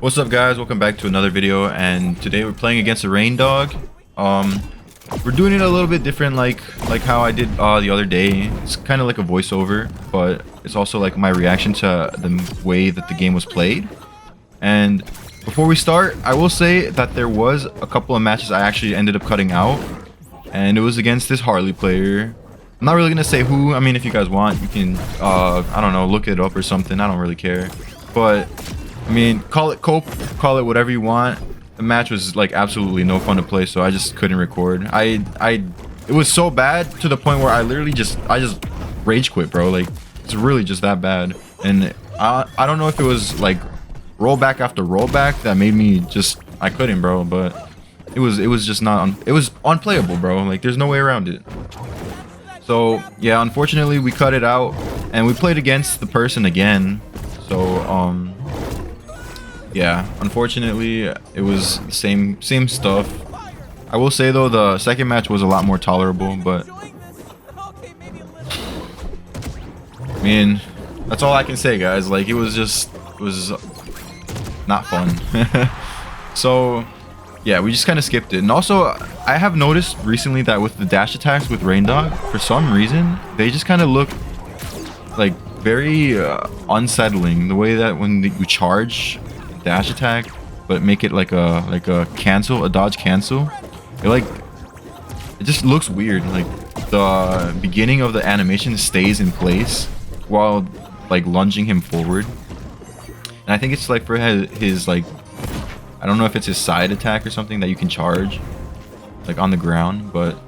What's up, guys? Welcome back to another video, and today we're playing against a rain dog. We're doing it a little bit different, like how I did the other day. It's kind of like a voiceover, but it's also like my reaction to the way that the game was played. And before we start, I will say that there was a couple of matches I actually ended up cutting out, and it was against this Harley player. I'm not really gonna say who. I mean, if you guys want, you can I don't know, look it up or something. I don't really care, but I mean, call it cope, call it whatever you want. The match was like absolutely no fun to play, so I just couldn't record. It was so bad to the point where I literally just rage quit, bro. Like, it's really just that bad. And I don't know if it was like rollback after rollback that made me just, I couldn't, bro. But it was just not it was unplayable, bro. Like, there's no way around it. So yeah, unfortunately we cut it out and we played against the person again. So yeah, unfortunately it was the same stuff. I will say though, the second match was a lot more tolerable, but I mean, that's all I can say, guys. Like, it was not fun. So yeah, we just kind of skipped it. And also, I have noticed recently that with the dash attacks with Rain Dog, for some reason they just kind of look like very unsettling. The way that when you charge dash attack but make it like a cancel, a dodge cancel, it just looks weird. Like, the beginning of the animation stays in place while like lunging him forward, and I think it's like for his like, I don't know if it's his side attack or something that you can charge like on the ground. But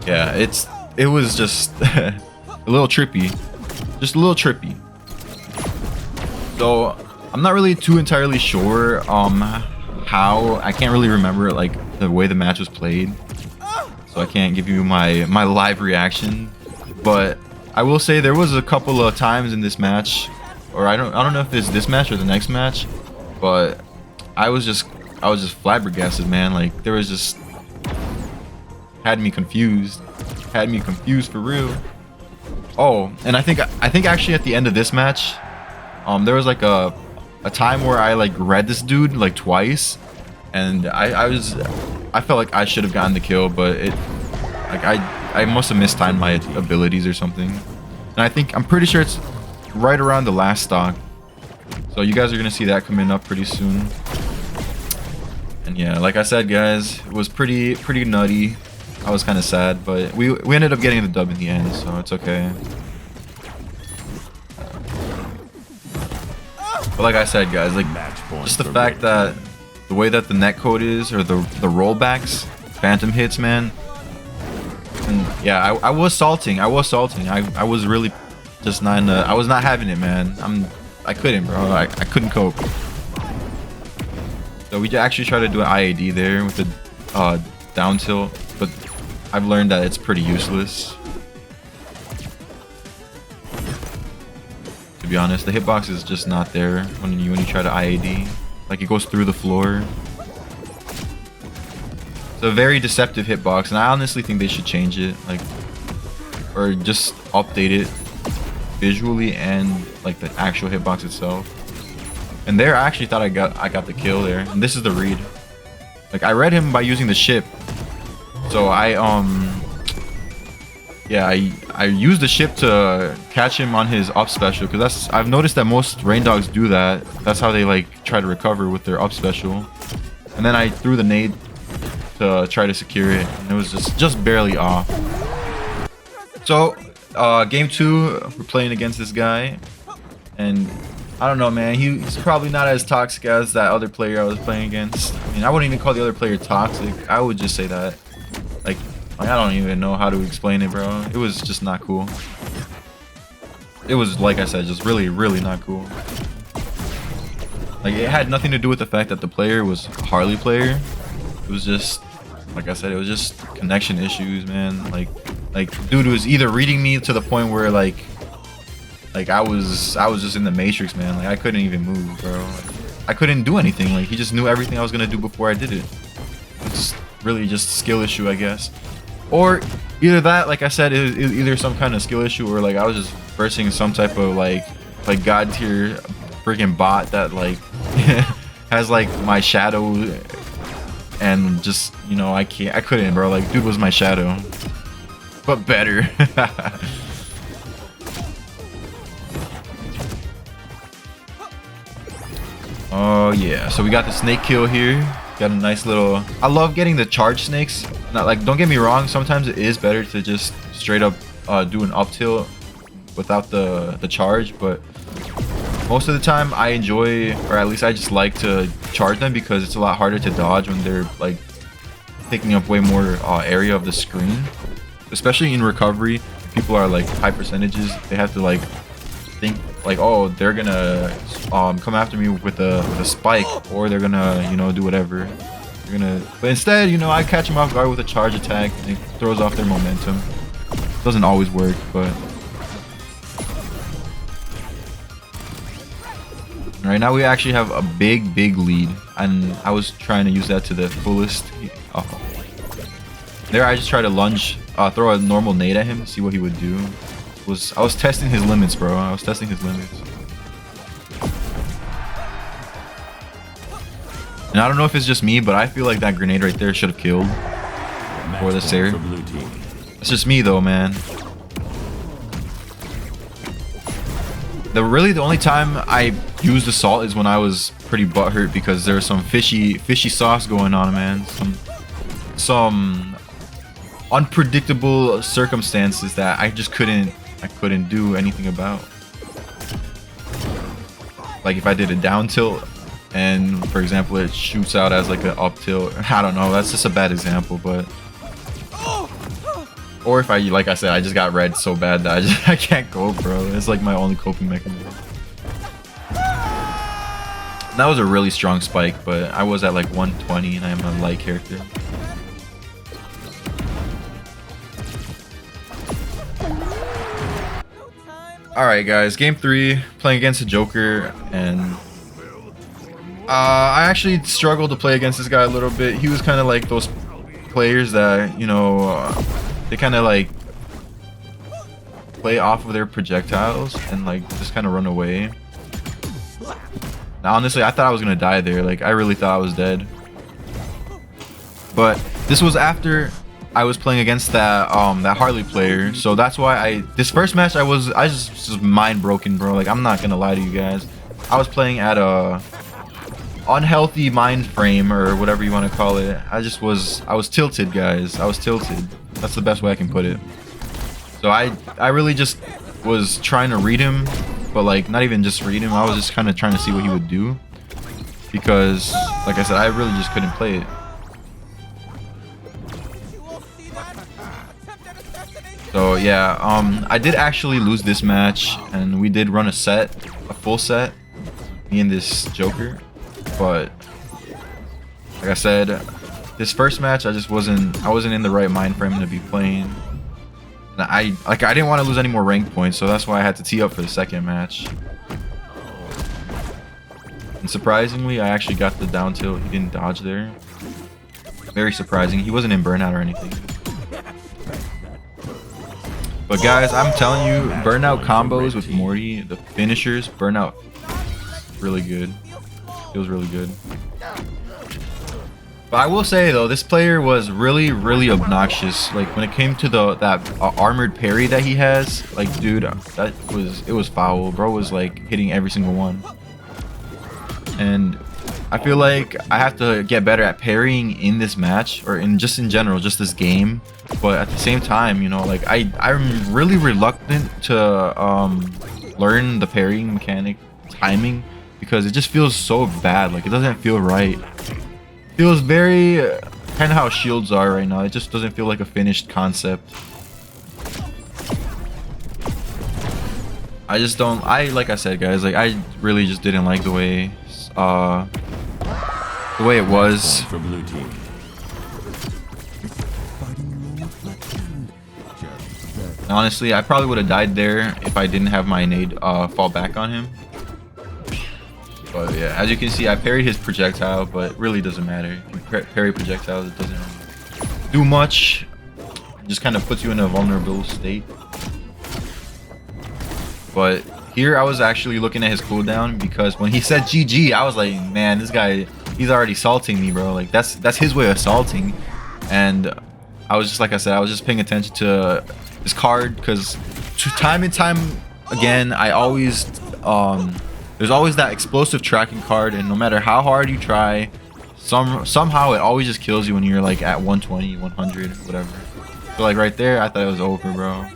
yeah, it was just a little trippy, so I'm not really too entirely sure how. I can't really remember like the way the match was played, so I can't give you my live reaction. But I will say there was a couple of times in this match, or I don't know if it's this match or the next match, but I was just flabbergasted, man. Like, there was just had me confused for real. Oh, and I think actually at the end of this match, there was like a time where I like read this dude like twice, and I felt like I should have gotten the kill, but I must have mistimed my abilities or something. And I'm pretty sure it's right around the last stock, so you guys are gonna see that coming up pretty soon. And yeah, like I said, guys, it was pretty nutty. I was kind of sad, but we ended up getting the dub in the end, so it's okay. But like I said, guys, like, just the fact that the way that the netcode is, or the rollbacks, phantom hits, man. And yeah, I was salting. I was really just not I was not having it, man. I couldn't, bro. I couldn't cope. So we actually tried to do an IAD there with the down tilt, but I've learned that it's pretty useless. To be honest, the hitbox is just not there when you try to IAD. Like, it goes through the floor. It's a very deceptive hitbox, and I honestly think they should change it, like, or just update it visually and like the actual hitbox itself. And there, I actually thought I got the kill there. And this is the read. Like, I read him by using the ship. So yeah, I used the ship to catch him on his up special, because I've noticed that most rain dogs do that. That's how they like try to recover, with their up special. And then I threw the nade to try to secure it, and it was just barely off. So game 2, we're playing against this guy, and I don't know, man. He's probably not as toxic as that other player I was playing against. I mean, I wouldn't even call the other player toxic. I would just say that, like I don't even know how to explain it, bro. It was just not cool. It was, like I said, just really not cool. Like, it had nothing to do with the fact that the player was a Harley player. It was just, like I said, it was just connection issues, man. Like dude was either reading me to the point where like I was just in the Matrix, man. Like, I couldn't even move, bro. Like, I couldn't do anything. Like, he just knew everything I was gonna do before I did it. It's really just a skill issue, I guess. Or either that, like I said, it was either some kind of skill issue, or like I was just versing some type of like god tier freaking bot that like has like my shadow, and just, you know, I couldn't, bro. Like, dude was my shadow, but better. Oh yeah, so we got the snake kill here. Got a nice little, I love getting the charge snakes. Not like, don't get me wrong, sometimes it is better to just straight up do an up tilt without the charge, but most of the time I enjoy, or at least I just like to charge them, because it's a lot harder to dodge when they're like taking up way more area of the screen. Especially in recovery, people are like high percentages. They have to like think like, oh, they're gonna come after me with a spike, or they're gonna, you know, do whatever. They're gonna, but instead, you know, I catch them off guard with a charge attack, and it throws off their momentum. Doesn't always work, but right now we actually have a big lead, and I was trying to use that to the fullest. There I just tried to lunge, throw a normal nade at him to see what he would do. I was testing his limits, bro. I was testing his limits. And I don't know if it's just me, but I feel like that grenade right there should have killed for the Sair. It's just me though, man. Really the only time I used assault is when I was pretty butthurt, because there was some fishy sauce going on, man. Some unpredictable circumstances that I just couldn't do anything about. Like if I did a down tilt and, for example, it shoots out as like an up tilt. I don't know, that's just a bad example, but or if I, like I said, I just got red so bad that I can't go, bro. It's like my only coping mechanism. That was a really strong spike, but I was at like 120 and I am a light character. Alright guys, game 3, playing against a Joker, and I actually struggled to play against this guy a little bit. He was kind of like those players that, you know, they kind of like play off of their projectiles and like just kind of run away. Now honestly, I thought I was gonna die there. Like I really thought I was dead. But this was after I was playing against that that Harley player, so that's why this first match I just mind broken, bro. Like I'm not gonna lie to you guys. I was playing at a unhealthy mind frame, or whatever you want to call it. I was tilted, guys. I was tilted. That's the best way I can put it. So I really just was trying to read him, but like not even just read him. I was just kind of trying to see what he would do, because like I said, I really just couldn't play it. So yeah, I did actually lose this match, and we did run a full set, me and this Joker. But like I said, this first match I wasn't in the right mind frame to be playing. And I didn't want to lose any more rank points, so that's why I had to tee up for the second match. And surprisingly, I actually got the down tilt. He didn't dodge there. Very surprising. He wasn't in burnout or anything. But guys, I'm telling you, burnout combos with Morty, the finishers, burnout, really good. Feels really good. But I will say though, this player was really obnoxious. Like when it came to that armored parry that he has, like dude, it was foul. Bro was like hitting every single one. And I feel like I have to get better at parrying in this match, or in general, just this game. But at the same time, you know, like I'm really reluctant to learn the parrying mechanic timing, because it just feels so bad. Like it doesn't feel right. It feels very kind of how shields are right now. It just doesn't feel like a finished concept. I just don't. Like I said, guys, like I really just didn't like the way it was. For blue team. Honestly, I probably would have died there if I didn't have my nade fall back on him. But yeah, as you can see, I parried his projectile, but it really doesn't matter. If you parry projectiles, it doesn't do much. It just kind of puts you in a vulnerable state. But Here I was actually looking at his cooldown because when he said GG, I was like, man, this guy, he's already salting me, bro. Like that's his way of salting. And I was just, like I said, I was just paying attention to his card because time and time again, I always there's always that explosive tracking card, and no matter how hard you try, somehow it always just kills you when you're like at 120, 100, whatever. So like right there, I thought it was over, bro.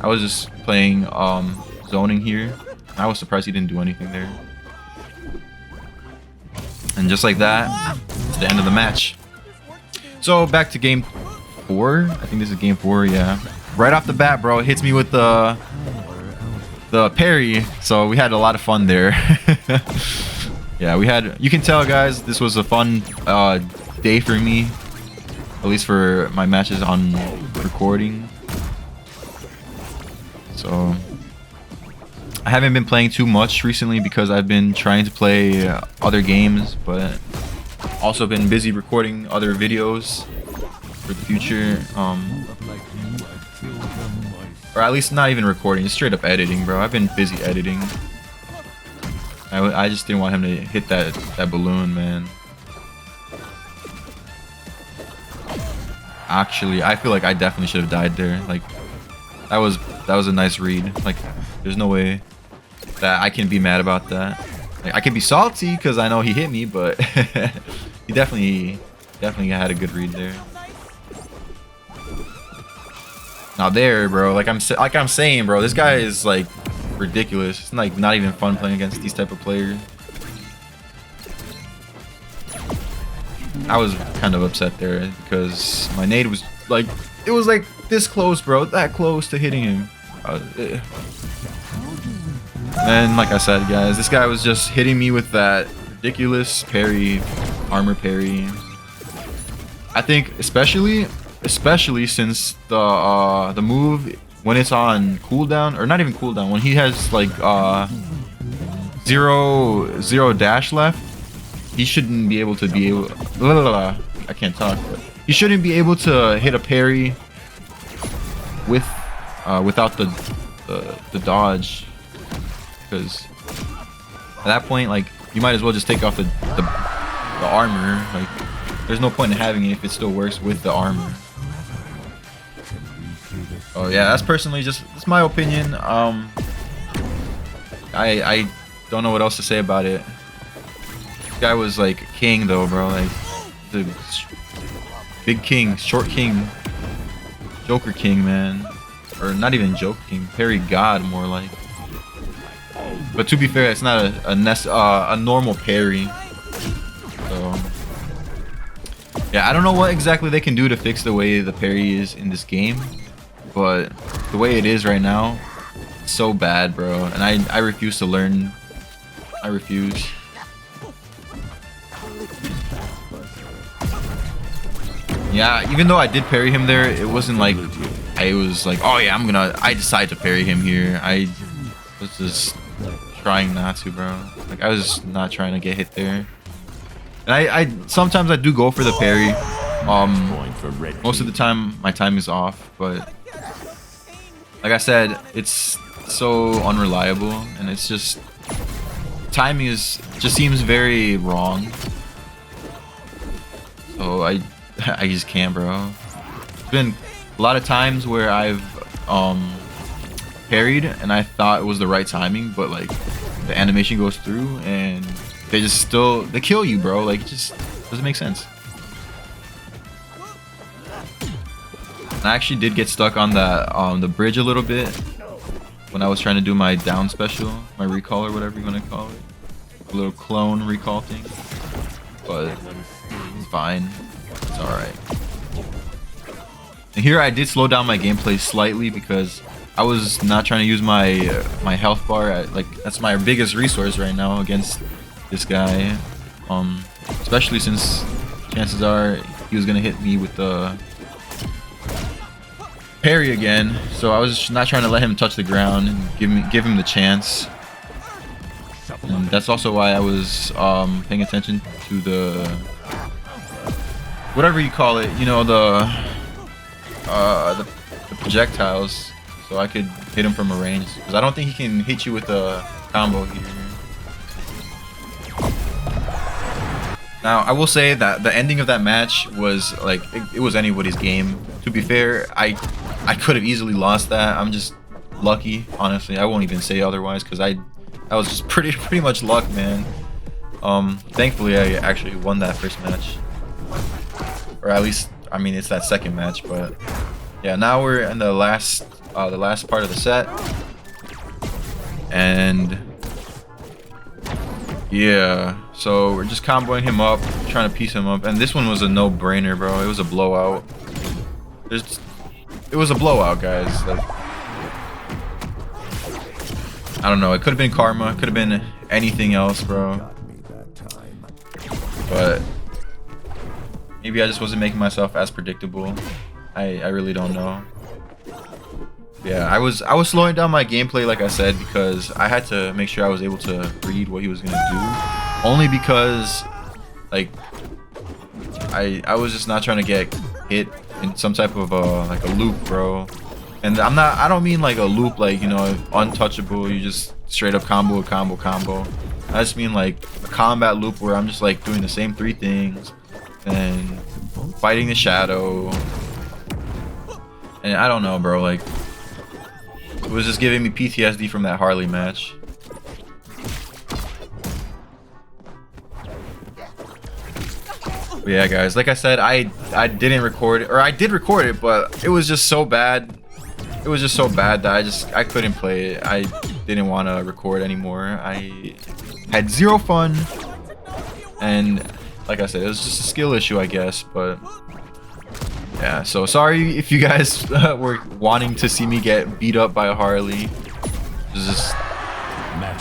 I was just playing zoning here. I was surprised he didn't do anything there. And just like that, it's the end of the match. So back to game 4. I think this is game 4, yeah. Right off the bat, bro, it hits me with the parry. So we had a lot of fun there. Yeah, we had, you can tell, guys, this was a fun day for me. At least for my matches on recording. So I haven't been playing too much recently because I've been trying to play other games, but also been busy recording other videos for the future. Or at least not even recording, straight up editing, bro. I've been busy editing. I just didn't want him to hit that balloon, man. Actually, I feel like I definitely should have died there. Like that was a nice read. Like there's no way that I can be mad about that. Like I can be salty because I know he hit me, but he definitely had a good read there. Now there, bro, like I'm saying, bro, this guy is like ridiculous. It's like not even fun playing against these type of players. I was kind of upset there because my nade was like, it was like this close, bro, that close to hitting him. And like I said, guys, this guy was just hitting me with that ridiculous parry, armor parry. I think especially since the move, when it's on cooldown, or not even cooldown, when he has like zero dash left, he shouldn't be able to I can't talk, but he shouldn't be able to hit a parry with without the dodge, because at that point, like, you might as well just take off the armor. Like there's no point in having it if it still works with the armor. Oh yeah, that's personally it's my opinion. I don't know what else to say about it. This guy was like king though, bro. Like the big king, short king, Joker king, man. Or not even Joker king, parry god more like. But to be fair, it's not a normal parry. So yeah, I don't know what exactly they can do to fix the way the parry is in this game. But the way it is right now, it's so bad, bro. And I refuse to learn. I refuse. Yeah, even though I did parry him there, it wasn't like I was like, oh yeah, I decide to parry him here. I was just trying not to, bro. Like I was just not trying to get hit there. And I sometimes I do go for the parry. Most of the time my time is off, but like I said, it's so unreliable, and it's just timing just seems very wrong. So I just can't, bro. It's been a lot of times where I've parried and I thought it was the right timing, but like the animation goes through and they kill you, bro. Like it just doesn't make sense. I actually did get stuck on that the bridge a little bit when I was trying to do my down special, my recall or whatever you want to call it, a little clone recall thing. But it's fine, it's all right. And here I did slow down my gameplay slightly because I was not trying to use my health bar. Like that's my biggest resource right now against this guy. Especially since chances are he was gonna hit me with the parry again, so I was just not trying to let him touch the ground and give him the chance. And that's also why I was paying attention to the whatever you call it, you know, the projectiles. So so I could hit him from a range. Because I don't think he can hit you with a combo here. Now, I will say that the ending of that match was like, it was anybody's game. To be fair, I could have easily lost that. I'm just lucky, honestly. I won't even say otherwise, because that was just pretty much luck, man. Thankfully, I actually won that first match. Or at least, I mean, it's that second match, but yeah, now we're in the last part of the set. And yeah, so we're just comboing him up, trying to piece him up, and this one was a no-brainer, bro. It was a blowout. It was a blowout, guys. Like, I don't know. It could have been karma. It could have been anything else, bro. But maybe I just wasn't making myself as predictable. I really don't know. Yeah, I was slowing down my gameplay, like I said, because I had to make sure I was able to read what he was gonna do. Only because, like, I was just not trying to get hit in some type of like a loop, bro. And I don't mean like a loop, like, you know, untouchable. You just straight up combo. I just mean like a combat loop where I'm just like doing the same 3 things and fighting the shadow. And I don't know, bro. Like, it was just giving me PTSD from that Harley match. But yeah, guys, like I said, I didn't record it, or I did record it, but it was just so bad. It was just so bad that I couldn't play it. I didn't want to record anymore. I had zero fun, and like I said, it was just a skill issue, I guess. But yeah, so sorry if you guys were wanting to see me get beat up by a Harley. It's just,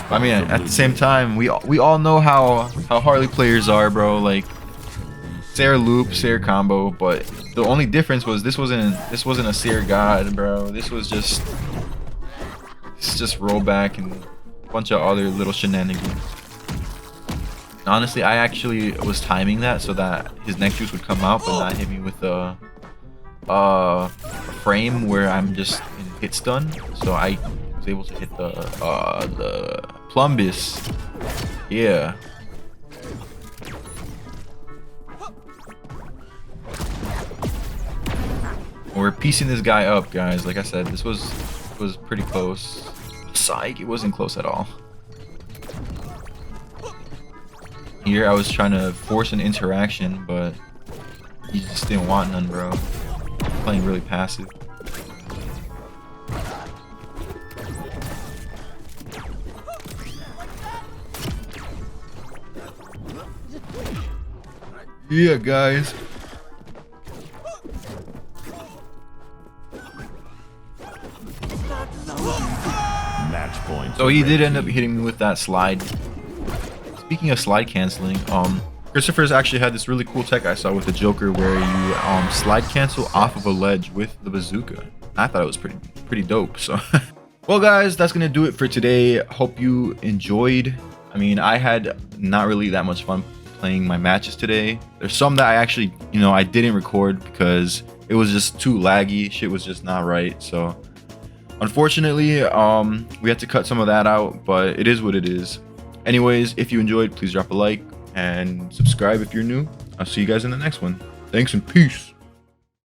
I mean, at the same time, we all know how Harley players are, bro. Like, Sair loop, Sair combo, but the only difference was this wasn't a Sair god, bro. This was just rollback and a bunch of other little shenanigans. Honestly, I actually was timing that so that his neck juice would come out, but not hit me with a frame where I'm just in hit stun. So I was able to hit the Plumbus. Yeah. We're piecing this guy up, guys. Like I said, this was pretty close. Psych, it wasn't close at all. Here I was trying to force an interaction, but he just didn't want none, bro. Playing really passive. Yeah, guys. So he did end up hitting me with that slide. Speaking of slide canceling, Christopher's actually had this really cool tech I saw with the Joker where you slide cancel off of a ledge with the bazooka. I thought it was pretty dope. So well, guys, that's gonna do it for today. Hope you enjoyed. I mean, I had not really that much fun playing my matches today. There's some that I actually, you know, I didn't record because it was just too laggy. Shit was just not right. So unfortunately, we had to cut some of that out, but it is what it is. Anyways, if you enjoyed, please drop a like and subscribe if you're new. I'll see you guys in the next one. Thanks and peace.